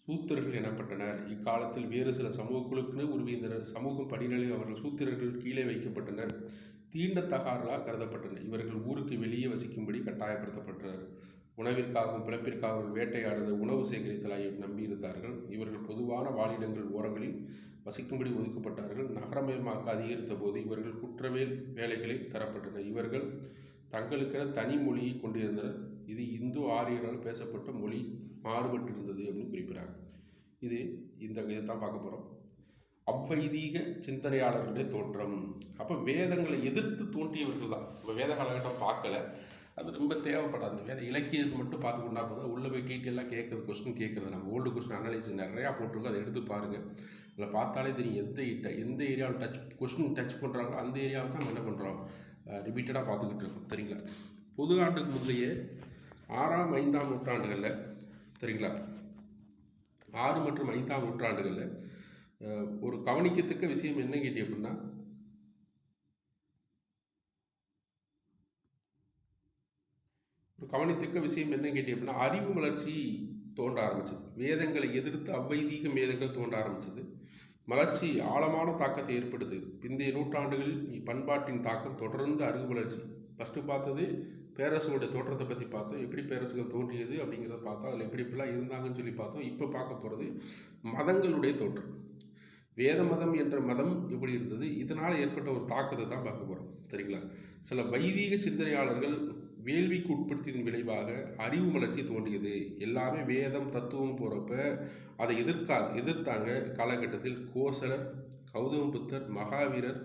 சூத்திரர்கள் எனப்பட்டனர். இக்காலத்தில் வேறு சில சமூக குழுக்களே உருவிந்தனர். சமூகம் படிநிலையில் அவர்கள் சூத்திரர்கள் கீழே வைக்கப்பட்டனர். தீண்டத்தகாரர்களாக கருதப்பட்டனர். இவர்கள் ஊருக்கு வெளியே வசிக்கும்படி கட்டாயப்படுத்தப்பட்டனர். உணவிற்காகவும் பிறப்பிற்காகவும் வேட்டையாடுதல், உணவு சேகரித்தல் ஆகியவை நம்பியிருந்தார்கள். இவர்கள் பொதுவான வாழிடங்கள் ஓரங்களில் வசிக்கும்படி ஒதுக்கப்பட்டார்கள். நகரமயமாக்க அதிகரித்த போது இவர்கள் குற்றவியல் வேலைகளை தரப்பட்டனர். இவர்கள் தங்களுக்கென தனி மொழியை கொண்டிருந்தனர். இது இந்து ஆரியரால் பேசப்பட்ட மொழி மாறுபட்டு இருந்தது அப்படின்னு குறிப்பிட்றாங்க. இதைத்தான் பார்க்க போகிறோம். அவ்வைதீக சிந்தனையாளர்களுடைய தோற்றம். அப்போ வேதங்களை எதிர்த்து தோன்றியவர்கள் தான். இப்போ வேத காலகட்டம் பார்க்கல, அது ரொம்ப தேவைப்படாது. வேத இலக்கியத்தை மட்டும் பார்த்து கொண்டா போதும். உள்ளே போய் டீட்டெயிலாக கேட்குறது, கொஸ்டின் கேட்குறது, நம்ம ஓல்டு கொஸ்டின் அனலைஸ் நிறையா போட்டிருக்கோம், அதை எடுத்து பாருங்கள். அதில் பார்த்தாலே தெரியும் எந்த ஏரியாவில் கொஸ்டின் டச் பண்ணுறாங்களோ அந்த ஏரியாவை தான் நம்ம என்ன பண்ணுறோம், ரிப்பீட்டடாக பார்த்துக்கிட்டு இருக்கோம். சரிங்களா? பொது ஆண்டுக்கு முந்தைய 6ஆம் 5ஆம் நூற்றாண்டுகளில், சரிங்களா, 6 மற்றும் 5ஆம் நூற்றாண்டுகளில் ஒரு கவனிக்கத்தக்க விஷயம் என்ன கேட்டி அப்படின்னா, அறிவு வளர்ச்சி தோன்ற ஆரம்பிச்சது. வேதங்களை எதிர்த்து அவ்வைதீக வேதங்கள் தோன்ற ஆரம்பிச்சது. வளர்ச்சி ஆழமான தாக்கத்தை ஏற்படுத்துது. பிந்தைய நூற்றாண்டுகளில் பண்பாட்டின் தாக்கம் தொடர்ந்து அறிவு வளர்ச்சி. ஃபஸ்ட்டு பார்த்தது பேரரசுகளுடைய தோற்றத்தை பற்றி பார்த்தோம், எப்படி பேரரசுகள் தோன்றியது அப்படிங்கிறத பார்த்தோம், அதில் எப்படி இப்படிலாம் இருந்தாங்கன்னு சொல்லி பார்த்தோம். இப்போ பார்க்க போகிறது மதங்களுடைய தோற்றம். வேத மதம் என்ற மதம் எப்படி இருந்தது, இதனால் ஏற்பட்ட ஒரு தாக்கத்தை தான் பார்க்க போகிறோம். சரிங்களா? சில வைதீக சிந்தனையாளர்கள் வேள்விக்கு உட்படுத்தியதன் விளைவாக அறிவு வளர்ச்சி தோன்றியது. எல்லாமே வேதம் தத்துவம் போகிறப்ப அதை எதிர்த்தாங்க. காலகட்டத்தில் கோசலர், கௌதம புத்தர், மகாவீரர்,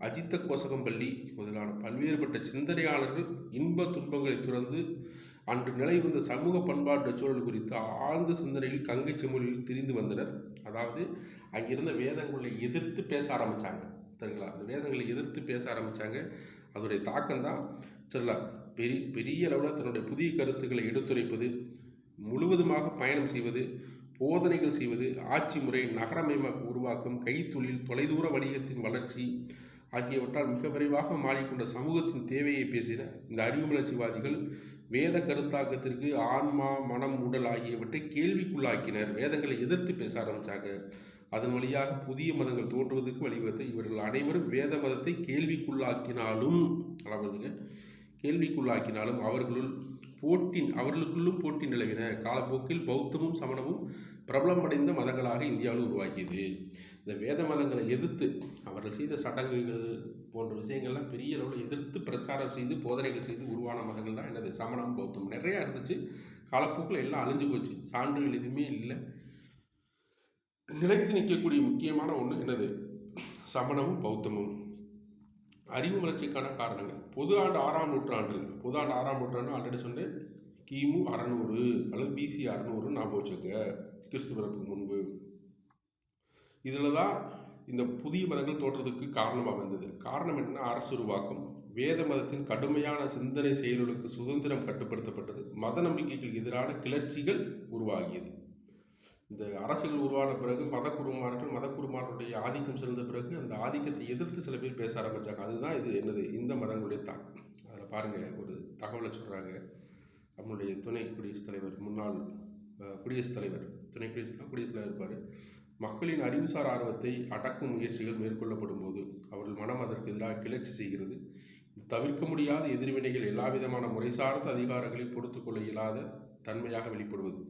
அஜித்த கோசகம்பள்ளி முதலான பல்வேறுபட்ட சிந்தனையாளர்கள் இன்ப துன்பங்களை துறந்து அன்று நிலை வந்த சமூக பண்பாட்டு சூழல் குறித்து ஆழ்ந்த சிந்தனையில் கங்கை செம்மொழியில் திரிந்து வந்தனர். அதாவது அங்கிருந்த வேதங்களை எதிர்த்து பேச ஆரம்பித்தாங்க. சரிங்களா? அந்த வேதங்களை எதிர்த்து பேச ஆரம்பித்தாங்க. அதோடைய தாக்கம்தான் சரிங்களா, பெரிய அளவில் தன்னுடைய புதிய கருத்துக்களை எடுத்துரைப்பது, முழுவதுமாக பயணம் செய்வது, போதனைகள் செய்வது, ஆட்சி முறை, நகரமயமாக உருவாக்கம், கைத்தொழில், தொலைதூர வணிகத்தின் வளர்ச்சி ஆகியவற்றால் மிக விரைவாக மாறிக்கொண்ட சமூகத்தின் தேவையை பேசின இந்த அறிவு வளர்ச்சிவாதிகள் வேத கருத்தாக்கத்திற்கு ஆன்மா, மனம், உடல் ஆகியவற்றை கேள்விக்குள்ளாக்கினர். வேதங்களை எதிர்த்து பேச ஆரம்பித்தாங்க. அதன் வழியாக புதிய மதங்கள் தோன்றுவதற்கு வழிவகுத்த இவர்கள் அனைவரும் வேத மதத்தை கேள்விக்குள்ளாக்கினாலும் அவர்களுக்குள்ளும் போட்டி நிலவின. காலப்போக்கில் பௌத்தமும் சமணமும் பிரபலமடைந்த மதங்களாக இந்தியாவில் உருவாக்கியது. இந்த வேத மதங்களை எதிர்த்து அவர்கள் செய்த சடங்குகள் போன்ற விஷயங்கள்லாம் பெரிய அளவில் எதிர்த்து பிரச்சாரம் செய்து போதனைகள் செய்து உருவான மதங்கள் தான் என்னது, சமணம், பௌத்தம். நிறையா இருந்துச்சு. காலப்போக்கில் எல்லாம் அழிஞ்சு போச்சு. சான்றுகள் எதுவுமே இல்லை. நிலைத்து நிற்கக்கூடிய முக்கியமான ஒன்று என்னது, சமணமும் பௌத்தமும். அறிவு வளர்ச்சிக்கான காரணங்கள். பொது ஆண்டு 6ஆம் நூற்றாண்டு ஆல்ரெடி சொன்னேன், கிமு 600 அல்லது BC 600 ஞாபகம் வச்சுக்க, கிறிஸ்து பிறப்புக்கு முன்பு. இதில் தான் இந்த புதிய மதங்கள் தோற்றத்துக்கு காரணமாக வந்தது. காரணம் என்னன்னா, அரசு உருவாக்கம், வேத மதத்தின் கடுமையான சிந்தனை செயல்களுக்கு சுதந்திரம் கட்டுப்படுத்தப்பட்டது, மத நம்பிக்கைகளுக்கு எதிரான கிளர்ச்சிகள் உருவாகியது. இந்த அரசுகள் உருவான பிறகு மதக்குருமார்களுடைய ஆதிக்கம் சிறந்த பிறகு அந்த ஆதிக்கத்தை எதிர்த்து சில பேர் பேச ஆரம்பித்தாங்க. அதுதான் இது என்னது, இந்த மதங்களுடைய தாக்கம். அதில் பாருங்கள், ஒரு தகவலை சொல்கிறாங்க. நம்முடைய துணை குடியரசுத் தலைவர், முன்னாள் குடியரசுத் தலைவர், துணை குடியரசுத் தலைவர் இருப்பார். மக்களின் அறிவுசார் ஆர்வத்தை அடக்கும் முயற்சிகள் மேற்கொள்ளப்படும் போது அவர்கள் மனம் அதற்கு எதிராக கிளர்ச்சி செய்கிறது. தவிர்க்க முடியாத எதிர்வினைகள் எல்லாவிதமான முறை சார்ந்த அதிகாரங்களை பொறுத்து கொள்ள இயலாத தன்மையாக வெளிப்படுவது.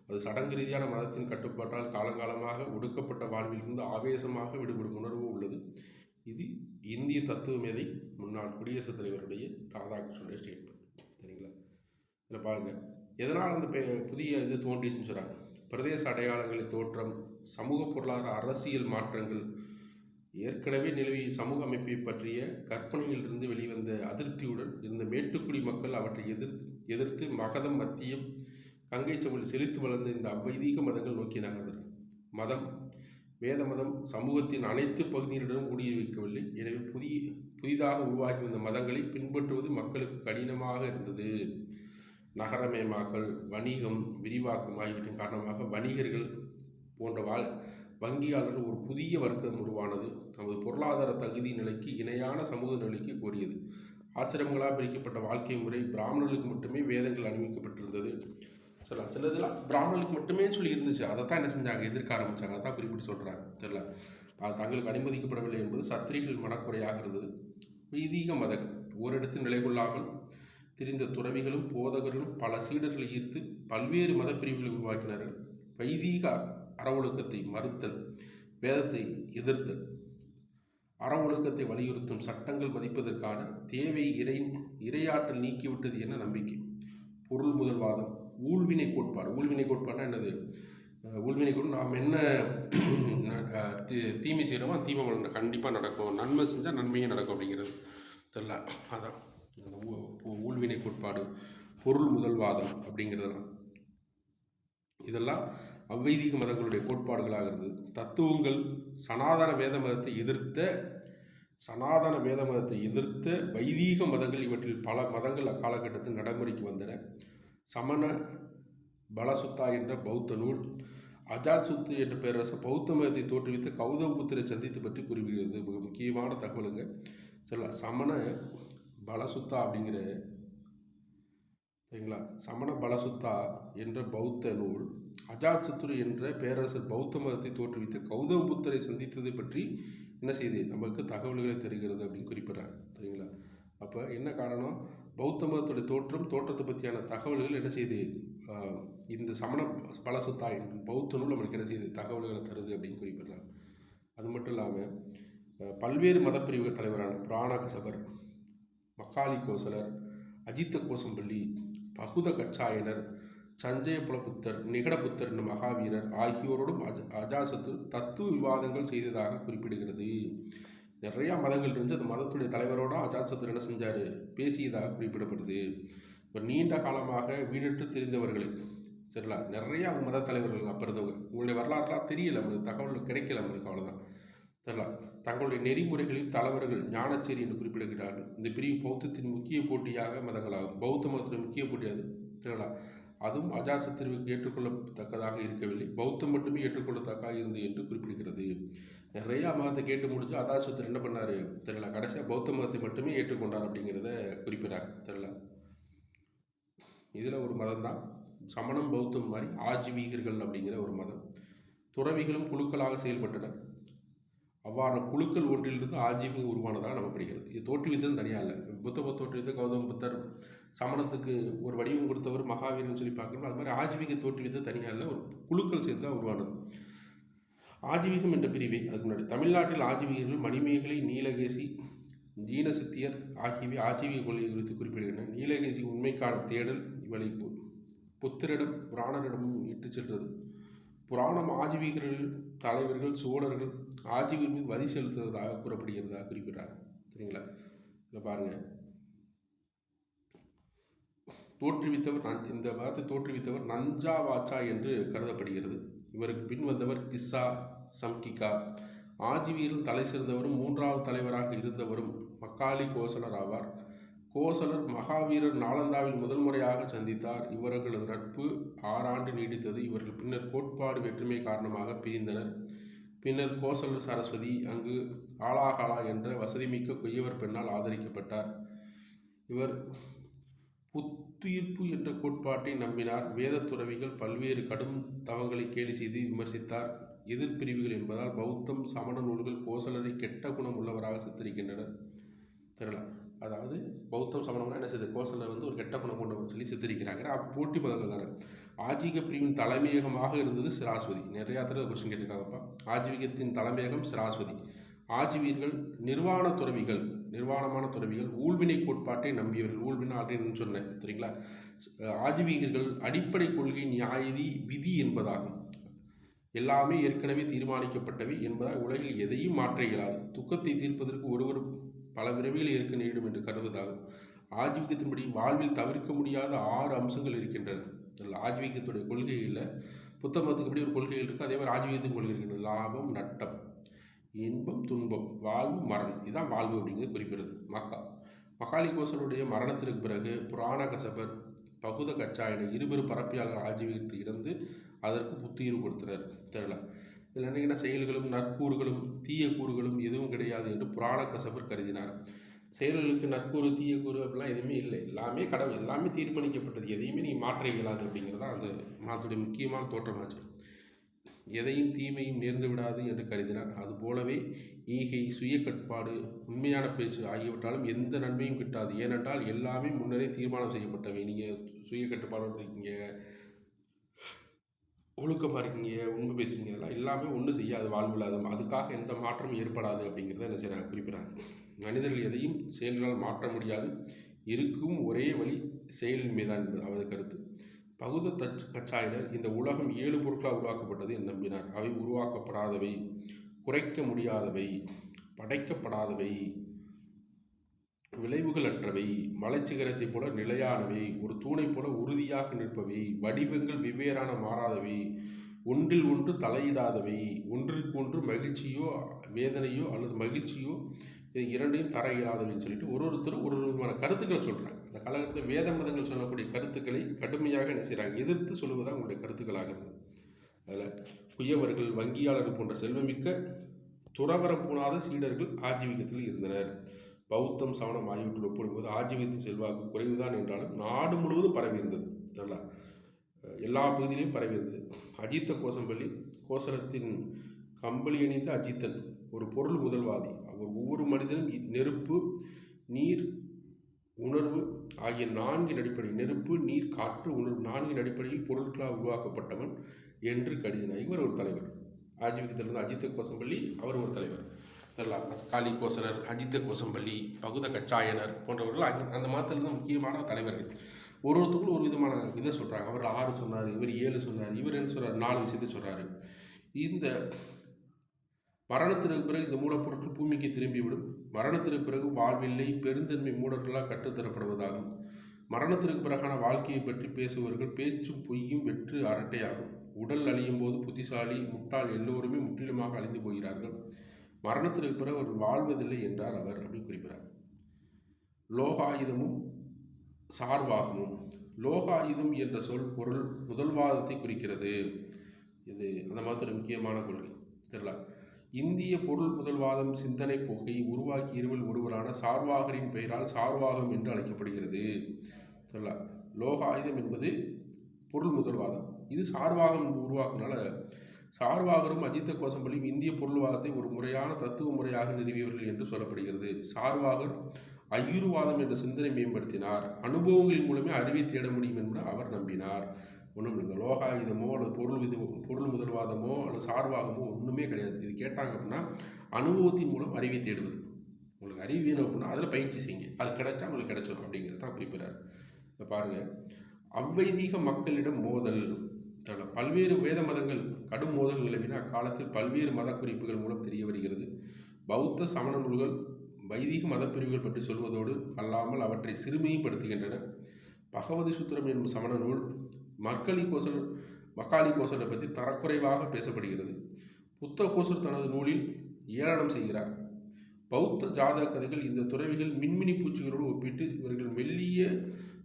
அது சடங்கு ரீதியான மதத்தின் கட்டுப்பாட்டால் காலங்காலமாக ஒடுக்கப்பட்ட வாழ்விலிருந்து ஆவேசமாக விடுபடும் உணர்வு உள்ளது. இது இந்திய தத்துவ மேதை முன்னாள் குடியரசுத் தலைவருடைய ராதாகிருஷ்ணனுடைய ஸ்டேட்மெண்ட். சரிங்களா? இதில் பாருங்கள், எதனால் அந்த புதிய இது தோன்றிச்சுன்னு சொல்கிறாங்க. பிரதேச அடையாளங்களின் தோற்றம், சமூக பொருளாதார அரசியல் மாற்றங்கள், ஏற்கனவே நிலவிய சமூக அமைப்பை பற்றிய கற்பனையிலிருந்து வெளிவந்த அதிருப்தியுடன் இருந்த மேட்டுக்குடி மக்கள் அவற்றை எதிர்த்து மகதம், மத்தியம், கங்கை சமவெளி செழித்து வளர்ந்த இந்த அவைதீக மதங்கள் நோக்கி நகர்ந்தன. மதம், வேத மதம் சமூகத்தின் அனைத்து பகுதியினரிடம் ஊடுருவிக்கவில்லை. எனவே புதிதாக உருவாகி வந்த மதங்களை பின்பற்றுவது மக்களுக்கு கடினமாக இருந்தது. நகரமயமாக்கல், வணிகம் விரிவாக்கம் ஆகியவற்றின் காரணமாக வணிகர்கள் போன்ற வங்கியாளர்கள் ஒரு புதிய வர்க்கம் உருவானது. நமது பொருளாதார தகுதி நிலைக்கு இணையான சமூக நிலைக்கு கோரியது. ஆசிரமங்களாக பிரிக்கப்பட்ட வாழ்க்கை முறை, பிராமணர்களுக்கு மட்டுமே வேதங்கள் அணிவிக்கப்பட்டிருந்தது. சொல்லலாம், சிலதெல்லாம் பிராமணர்களுக்கு மட்டுமே சொல்லி இருந்துச்சு. அதை தான் என்ன செஞ்சாங்க, எதிர்க்க ஆரம்பித்தாங்க. அதை தான் குறிப்பிட்டு சொல்கிறாங்க. தெரியல, அது தங்களுக்கு அனுமதிக்கப்படவில்லை என்பது சத்திரிகள் மனக்குறையாக இருந்தது. வைதீக மதங்கள் ஓரிடத்தில் நிலை கொள்ளாமல் திரிந்த துறவிகளும் போதகர்களும் பல சீடர்களை ஈர்த்து பல்வேறு மத பிரிவுகளை உருவாக்கினார்கள். வைதீக அறவொழுக்கத்தை மறுத்தல், வேதத்தை எதிர்த்தல், அறவொழுக்கத்தை வலியுறுத்தும் சட்டங்கள் மதிப்பதற்கான தேவை இறையாற்றல் நீக்கிவிட்டது என நம்பிக்கை. பொருள் முதல்வாதம், ஊழ்வினை கோட்பாடு. ஊழ்வினை கோட்பாடுனா என்னது? ஊழ்வினை கோட்பாடு, நாம் என்ன தீமை செய்கிறோமோ தீமை கண்டிப்பாக நடக்கும், நன்மை செஞ்சால் நன்மையும் நடக்கும் அப்படிங்கிறது தெரியல. அதான் ஊழ்வினை கோட்பாடு, பொருள் முதல்வாதம் அப்படிங்கிறதெல்லாம் இதெல்லாம் அவ்வைதீக மதங்களுடைய கோட்பாடுகளாக இருந்தது. தத்துவங்கள் சனாதன வேத மதத்தை எதிர்த்த வைதீக மதங்கள். இவற்றில் பல மதங்கள் அக்காலகட்டத்தில் நடைமுறைக்கு வந்தன. சமண பலசுத்தா என்ற பௌத்த நூல், அஜாத் சுத்து என்ற பேரரசு பௌத்த மதத்தை தோற்றுவித்த கௌதம புத்தரை சந்தித்து பற்றி கூறுகிறது. மிக முக்கியமான தகவலுங்க. சொல்லலாம், சமண பலசுத்தா அப்படிங்கிற, சரிங்களா, சமண பலசுத்தா என்ற பௌத்த நூல் அஜாத் சத்ரு என்ற பேரரசர் பௌத்த மதத்தை தோற்றுவித்த கௌதம புத்தரை சந்தித்ததை பற்றி என்ன செய்து நமக்கு தகவல்களை தருகிறது அப்படின்னு குறிப்பிட்றாங்க. சரிங்களா? அப்போ என்ன காரணம், பௌத்த மதத்துடைய தோற்றத்தை பற்றியான தகவல்கள் என்ன செய்து இந்த சமண பலசுத்தா என்ற பௌத்த நூல் நம்மளுக்கு என்ன செய்யுது, தகவல்களை தருது அப்படின்னு குறிப்பிட்றாங்க. அது மட்டும் இல்லாமல் பல்வேறு மதப்பிரிவு தலைவரான புராண கசபர், மக்காளி கோசலர், அஜித்த கோசம்பள்ளி, பகுத கச்சாயனர், சஞ்சய புலபுத்தர், நிகடபுத்தர் என்னும் மகாவீரர் ஆகியோரோடும் அஜாசத்து தத்துவ விவாதங்கள் செய்ததாக குறிப்பிடுகிறது. நிறையா மதங்கள் இருந்துச்சு. அந்த மதத்துடைய தலைவரோட அஜாசத்து என்ன செஞ்சார், பேசியதாக குறிப்பிடப்படுது. இப்போ நீண்ட காலமாக வீடற்று தெரிந்தவர்களை, சரிங்களா, நிறையா மத தலைவர்கள் அப்போ இருந்தவங்க, உங்களுடைய வரலாறுலாம் தெரியல, நம்மளுக்கு தகவல் கிடைக்கல, நம்மளுக்கு அவ்வளோதான். சரிங்களா, தங்களுடைய நெறிமுறைகளில் தலைவர்கள் ஞானச்சேரி என்று குறிப்பிடுகிறார்கள். இந்த பிரிவு பௌத்தத்தின் முக்கிய போட்டியாக மதங்களாகும். பௌத்த மதத்தின் முக்கிய போட்டியாது. சரிங்களா, அதுவும் அஜாசத்திற்கு ஏற்றுக்கொள்ளத்தக்கதாக இருக்கவில்லை, பௌத்தம் மட்டுமே ஏற்றுக்கொள்ளத்தக்கதாக இருந்தது என்று குறிப்பிடுகிறது. நிறையா மதத்தை கேட்டு முடிச்சு அஜாசத்தர் என்ன பண்ணார் தெரியல, கடைசியாக பௌத்த மதத்தை மட்டுமே ஏற்றுக்கொண்டார் அப்படிங்கிறத குறிப்பிட்றாங்க. தெரியல, இதில் ஒரு மதம் தான் சமணம் பௌத்தம் மாதிரி ஆஜீவீகர்கள் அப்படிங்கிற ஒரு மதம். துறவிகளும் குழுக்களாக செயல்பட்டனர். அவ்வாறு குழுக்கள் ஒன்றிலிருந்து ஆஜீவம் உருவானதாக நம்பப்படுகிறது. இது தோற்றுவித்தது தனியாக இல்லை. புத்த தோற்றுவித்த கௌதம புத்தர், சமணத்துக்கு ஒரு வடிவம் கொடுத்தவர் மகாவீரன் சொல்லி பார்க்கணும். அது மாதிரி ஆஜீவிக தோற்றுவித்தது தனியாக இல்லை, ஒரு குழுக்கள் சேர்ந்து தான் உருவானது. ஆஜீவிகம் என்ற பிரிவை அதுக்கு முன்னாடி தமிழ்நாட்டில் ஆஜீவிகர்கள் மணிமேகலை, நீலகேசி, ஜீனசித்தியர் ஆகியவை ஆஜீவிக கொள்கை குறித்து குறிப்பிடுகின்றன. நீலகேசி உண்மைக்கான தேடல் இவளை புத்தரிடம் புராணரிடமும் இட்டு சென்றது. புராணம் ஆஜீவிகர்கள் தலைவர்கள் சோழர்கள் ஆஜீவிகள் மீது வரி செலுத்துவதாக கூறப்படுகிறதாக குறிப்பிட்டாங்க. சரிங்களா, இதில் பாருங்கள், இந்த மதத்தை தோற்றுவித்தவர் நஞ்சா வாச்சா என்று கருதப்படுகிறது. இவருக்கு பின் வந்தவர் கிஸ்ஸா, சம்கிகா ஆஜீவியரில் தலை சிறந்தவரும் 3வது தலைவராக இருந்தவரும் மக்காலி கோசலர் ஆவார். கோசலர் மகாவீரர் நாலந்தாவில் முதல் முறையாக சந்தித்தார். இவர்களது நட்பு 6 ஆண்டு நீடித்தது. இவர்கள் பின்னர் கோட்பாடு வேற்றுமை காரணமாக பிரிந்தனர். பின்னர் கோசலர் சரஸ்வதி அங்கு ஆலாகாலா என்ற வசதிமிக்க கொய்யவர் பெண்ணால் ஆதரிக்கப்பட்டார். இவர் புத்துயிர்ப்பு என்ற கோட்பாட்டை நம்பினார். வேத துறவிகள் பல்வேறு கடும் தவங்களை கேலி செய்து விமர்சித்தார். எதிர்பிரிவுகள் என்பதால் பௌத்தம் சமண நூல்கள் கோசலரை கெட்ட குணம் உள்ளவராக சித்தரிக்கின்றனர். தெரியல, அதாவது பௌத்தம் சமணம்னா என்ன செய்யுது, கோசலர் ஒரு கெட்ட குணம் கொண்டவர் சொல்லி சித்தரிக்கிறாங்க. போட்டி மதங்கள் தானே. ஆஜீக பிரிவின் தலைமையகமாக இருந்தது சிராஸ்வதி. நிறையா தடவை கொஸ்டின் கேட்டிருக்காங்கப்பா. ஆஜீவிகத்தின் தலைமையகம் சிராஸ்வதி. ஆஜீவியர்கள் நிர்வாணமான துறவிகள், ஊழ்வினை கோட்பாட்டை நம்பியவர்கள். ஊழ்வினை ஆல்ரெடி சொன்னேன், சரிங்களா. ஆஜீவிகர்கள் அடிப்படை கொள்கை நியாயதி விதி என்பதாகும். எல்லாமே ஏற்கனவே தீர்மானிக்கப்பட்டவை என்பதால் உலகில் எதையும் மாற்ற இயலாது. துக்கத்தை தீர்ப்பதற்கு ஒருவர் பல விரைவில் இருக்க நேரிடும் என்று கருதுவதாகும். ஆஜீவிகத்தின்படி வாழ்வில் தவிர்க்க முடியாத 6 அம்சங்கள் இருக்கின்றன. ஆஜீவிகத்துடைய கொள்கைகளில் புத்த மதத்துக்கு எப்படி ஒரு கொள்கைகள் இருக்குது, அதே மாதிரி ஆஜீவிகத்தின் கொள்கை இருக்கின்றது. லாபம் நட்டம், இன்பம் துன்பம், வாழ்வு மரணம், இதுதான் வாழ்வு அப்படிங்கிறது குறிப்பிடுறது. மகாலி கோசலுடைய மரணத்திற்கு பிறகு புராண கசபர் பகுத கச்சாயன இருபெரும் பரப்பியாளர் ஆஜீவிகத்தை இறந்து அதற்கு புத்துயிர் கொடுத்தனர். தெரியல, இதில் என்னென்ன செயல்களும் நற்கூறுகளும் தீய கூறுகளும் எதுவும் கிடையாது என்று புராண கசபர் கருதினார். செயல்களுக்கு நற்கூறு தீய கூறு அப்படிலாம் எதுவுமே இல்லை, எல்லாமே கடவுள், எல்லாமே தீர்மானிக்கப்பட்டது, எதையுமே நீ மாற்ற இயலாது அப்படிங்கிறது தான் அந்த மதத்துடைய முக்கியமான தோற்றமாச்சு. எதையும் தீமையும் நேர்ந்து விடாது என்று கருதினார். அதுபோலவே ஈகை, சுய கட்டுப்பாடு, உண்மையான பேச்சு ஆகியவற்றாலும் எந்த நன்மையும் கிட்டாது. ஏனென்றால் எல்லாமே முன்னரே தீர்மானம் செய்யப்பட்டவை. நீங்கள் சுய கட்டுப்பாடோடு இருக்கீங்க, ஒழுக்கமாக இருக்கீங்க, உண்மை பேசுறீங்க, இதெல்லாம் எல்லாமே ஒன்றும் செய்யாது வாழ்வில். அதுக்காக எந்த மாற்றமும் ஏற்படாது அப்படிங்கிறத என்ன செய்யறாங்க, குறிப்பிடாங்க. மனிதர்கள் எதையும் செயல்களால் மாற்ற முடியாது. இருக்கும் ஒரே வழி செயலின் மீதான் என்பது அவரது கருத்து. பகுத கச்சாயனர் இந்த உலகம் 7 பொருட்களால் உருவாக்கப்பட்டது என்று நம்பினார். அவை உருவாக்கப்படாதவை, குறைக்க முடியாதவை, படைக்கப்படாதவை, விளைவுகள் அற்றவை, மலைச்சிகரத்தை போல நிலையானவை, ஒரு தூணை போல உறுதியாக நிற்பவை, வடிவங்கள் வெவ்வேறான மாறாதவை, ஒன்றில் ஒன்று தலையிடாதவை, ஒன்றிற்கு ஒன்று மகிழ்ச்சியோ வேதனையோ அல்லது மகிழ்ச்சியோ இது இரண்டையும் தர இயலாதவைன்னு சொல்லிட்டு ஒருத்தரும் ஒரு விதமான கருத்துக்களை சொல்கிறாங்க. அந்த காலகட்டத்தில் வேத மதங்கள் சொல்லக்கூடிய கருத்துக்களை கடுமையாக என்ன செய்கிறாங்க, எதிர்த்து சொல்லுவதாக உங்களுடைய கருத்துக்களாக இருந்தது. அதில் குயவர்கள், வங்கியாளர்கள் போன்ற செல்வமிக்க துறவரம் பூணாத சீடர்கள் ஆஜீவிகத்தில் இருந்தனர். பௌத்தம் சமணம் ஆகியவற்றில் ஒப்பிடும்போது ஆஜீவிகத்தின் செல்வாக்கு குறைவுதான் என்றாலும் நாடு முழுவதும் பரவி இருந்தது. நல்லா எல்லா பகுதியிலையும் பரவி இருந்தது. அஜித்த கோசம்பள்ளி கோசலத்தின் கம்பளி அணிந்த அஜித்தன் ஒரு பொருள் முதல்வாதி. அவர் ஒவ்வொரு மனிதனும் நெருப்பு, நீர், உணர்வு ஆகிய 4 அடிப்படை, நெருப்பு, நீர், காற்று, உணர்வு 4 அடிப்படையில் பொருட்களால் உருவாக்கப்பட்டவன் என்று கருதினார். இவர் ஒரு தலைவர். ஆஜீவிகத்திலிருந்து அஜித்த கோசம்பள்ளி அவர் ஒரு தலைவர். காளி கோசலர், அஜித்த கோசம்பள்ளி, பகுத கச்சாயனர் போன்றவர்கள் அந்த மதத்திலிருந்து முக்கியமான தலைவர்கள். ஒருத்தருக்கும் ஒரு விதமான இதை சொல்கிறாங்க. அவர் 6 சொன்னார், இவர் 7 சொன்னார், இவர் என்ன சொல்கிறார், 4 விஷயத்தை சொல்கிறாரு. இந்த மரணத்திற்கு பிறகு இந்த மூலப்பொருட்கள் பூமிக்கு திரும்பிவிடும். மரணத்திற்கு பிறகு வாழ்வில்லை, பெருந்தன்மை மூடர்களால் கற்றுத்தரப்படுவதாகும். மரணத்திற்கு பிறகான வாழ்க்கையை பற்றி பேசுபவர்கள் பேச்சும் பொய்யும் வெற்று அரட்டையாகும். உடல் அழியும் போது புத்திசாலி, முட்டாள் எல்லோருமே முற்றிலுமாக அழிந்து போகிறார்கள். மரணத்திற்கு பிறகு அவர் வாழ்வதில்லை என்றார் அவர் அப்படின்னு குறிப்பிடார். லோகாயுதமும் சார்வாகமும். லோகாயுதம் என்ற சொல் பொருள் முதல்வாதத்தை குறிக்கிறது. இது அந்த மாதிரி முக்கியமான கொள்கை. தெரியல, இந்திய பொருள் முதல்வாதம் சிந்தனை போக்கை உருவாக்கி இருவரில் ஒருவரான சார்வாகரின் பெயரால் சார்வாகம் என்று அழைக்கப்படுகிறது. தெரியல, லோகாயுதம் என்பது பொருள் முதல்வாதம், இது சார்வாகம் உருவாக்குனால சார்வாகரும் அஜித்த கோசம்பள்ளியும் இந்திய பொருள்வாதத்தை ஒரு முறையான தத்துவ முறையாக நிறுவியவர்கள் என்று சொல்லப்படுகிறது. சார்வாகர் ஐயுருவாதம் என்ற சிந்தனை மேம்படுத்தினார். அனுபவங்களின் மூலமே அறிவை தேட முடியும் என்று அவர் நம்பினார். ஒன்றும் இல்லை, லோகாயுதமோ அல்லது பொருள் முதல்வாதமோ அல்லது சார்வாகமோ ஒன்றுமே கிடையாது. இது கேட்டாங்க அப்படின்னா அனுபவத்தின் மூலம் அறிவை தேடுவது. உங்களுக்கு அறிவு வேணும் அப்படின்னா அதில் பயிற்சி செய்யுங்க, அது கிடைச்சா உங்களுக்கு கிடைச்சிடும் அப்படிங்கிறது தான் குறிப்பிடார். இப்போ பாருங்கள், அவ்வைதீக மக்களிடம் மோதல். பல்வேறு வேத மதங்கள் கடும் மோதல் நிலவின அக்காலத்தில் பல்வேறு மத குறிப்புகள் மூலம் தெரிய வருகிறது. பௌத்த சமண நூல்கள் வைதிக மதப்பிரிவுகள் பற்றி சொல்வதோடு அல்லாமல் அவற்றை சிறுமைப்படுத்துகின்றன. பகவதி சூத்திரம் என்னும் சமண நூல் மக்காலி கோசலை பற்றி தரக்குறைவாக பேசப்படுகிறது. புத்த கோசர் தனது நூலில் ஏளனம் செய்கிறார். பௌத்த ஜாதக கதைகள் இந்த துறவிகள் மின்மினி பூச்சிகளோடு ஒப்பிட்டு இவர்கள் மெல்லிய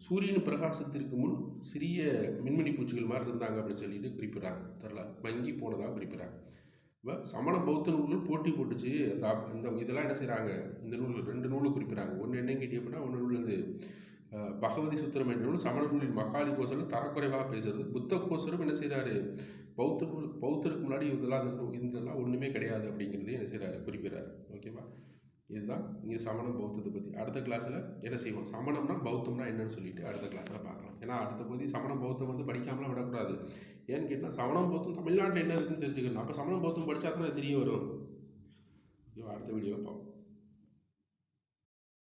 சூரியன் பிரகாசத்திற்கு முன் சிறிய மின்மினி பூச்சிகள் மாதிரி இருந்தாங்க அப்படின்னு சொல்லிட்டு குறிப்பிட்றாங்க. தெரியல, மங்கி போனதாக குறிப்பிட்றாங்க. இப்போ சமண பௌத்த நூல்கள் போட்டி போட்டுச்சு. இந்த இதெல்லாம் என்ன செய்கிறாங்க, இந்த நூல்கள் 2 நூலை குறிப்பிட்றாங்க. ஒன்று என்னன்னு கேட்டீங்க அப்படின்னா, ஒன்று நூல் வந்து பகவதி சுத்திரம் என்ற நூல் சமண நூலின் மகாலி கோசரம் தரக்குறைவாக பேசுறது. புத்த கோசரம் என்ன செய்கிறாரு, பௌத்தருக்கு முன்னாடி இதெல்லாம் ஒன்றுமே கிடையாது அப்படிங்கிறதையும் என்ன செய்கிறாரு, குறிப்பிட்றாரு. ஓகேவா? இதுதான் இங்கே சமணம் பௌத்தத்தை பற்றி. அடுத்த கிளாஸில் என்ன செய்வோம், சமணம்னா பௌத்தம்னா என்னன்னு சொல்லிட்டு அடுத்த கிளாஸில் பார்க்கலாம். ஏன்னா அடுத்த பகுதி சமணம் பௌத்தம் வந்து படிக்காமலாம் விடக்கூடாது. ஏன்னு கேட்டால் சமணம் பௌத்தம் தமிழ்நாட்டில் என்ன இருக்குன்னு தெரிஞ்சுக்கணும். அப்போ சமணம் பௌத்தம் படித்தா தான் தெரிய வரும். ஓகேவா? அடுத்த வீடியோவில் பார்ப்போம்.